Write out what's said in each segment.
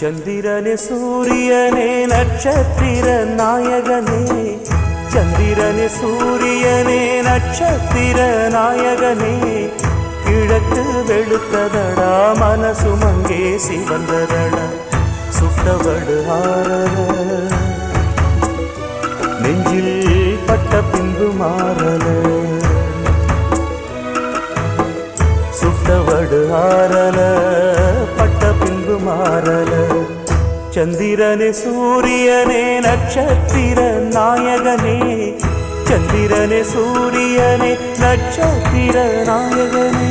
சந்திரனே சூரியனே நட்சத்திர நாயகனே, சந்திரனே சூரியனே நட்சத்திர நாயகனே, கிழக்கு வெளுத்ததடா மனசுமங்கே சிவந்ததடா, சுட்டவடு ஆரல நெஞ்சில் பட்ட பின்பு மாறல, சுட்டவடு ஆரல பட்ட பின்பு மாறல. சந்திரனே சூரியனே நட்சத்திர நாயகனே, சந்திரனே சூரியனே நட்சத்திர நாயகனே.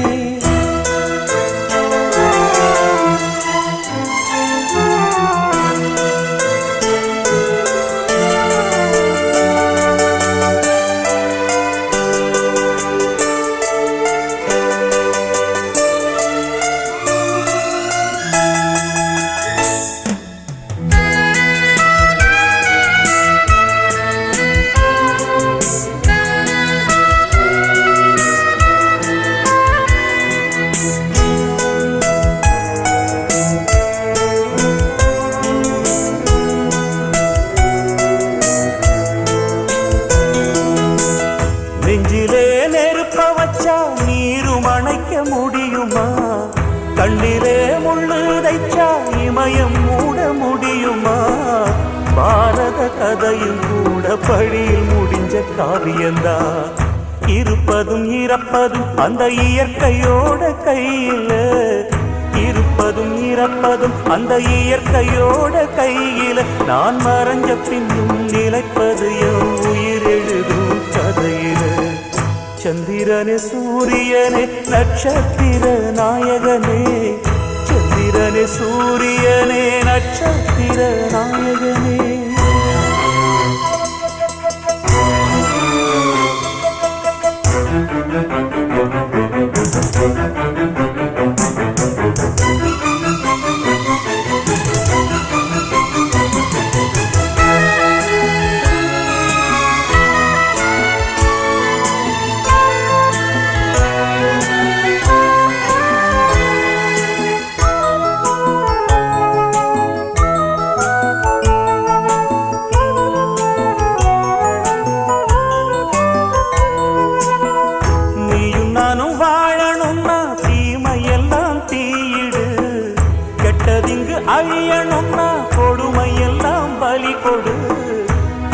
நெஞ்சிலே நெருப்ப வச்சா நீரும் அணைக்க முடியுமா, கண்ணிலே முள்ளு தைச்சா இமயம் மூட முடியுமா, பாரத கதையும் கூட பழியில் முடிஞ்ச காவியந்தா, இருப்பதும் இறப்பதும் அந்த இயற்கையோட கையில, இருப்பதும் இறப்பதும் அந்த இயற்கையோட கையில, நான் மறைஞ்ச பின்னும் நிலைப்பது என் உயிர் எழுதும் கதையில. சந்திரனே சூரியனே நட்சத்திர நாயகனே, சந்திரனே சூரியனே நட்சத்திர நாயகனே. அழியணும்னா கொடுமையெல்லாம் பலி கொடு,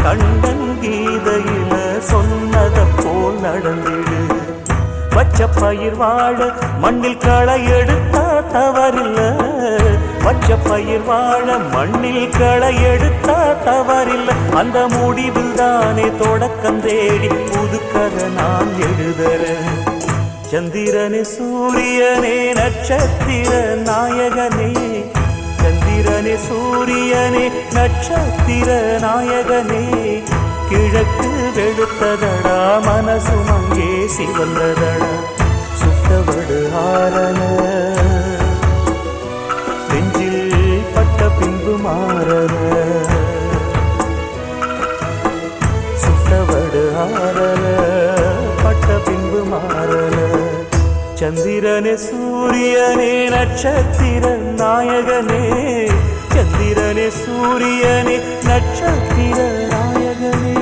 கண்டன் கீதையில சொன்னத போல் நடந்திடு, வச்ச பயிர் வாழ மண்ணில் களை எடுத்தா தவறில்ல, வச்ச பயிர் வாழ மண்ணில் களை எடுத்தா தவறில்ல, அந்த முடிவில் தானே தொடக்கம் தேடி புதுக்கதை நான் எழுதுறேன். சந்திரனே சூரியனே நட்சத்திர நாயகனே, சந்திரனே சூரியனே நட்சத்திர நாயகனே, கிழக்கு வெளுத்ததடா மனசுமங்கே சிவந்ததடா, சுட்டவடு ஆரல நெஞ்சில் பட்ட பின்பு மாறல, சுட்டவடு ஆரல பட்ட பின்பு மாறல. சந்திரனே சூரியனே நட்சத்திர நாயகனே, சந்திரனே சூரியனே நட்சத்திர நாயகனே.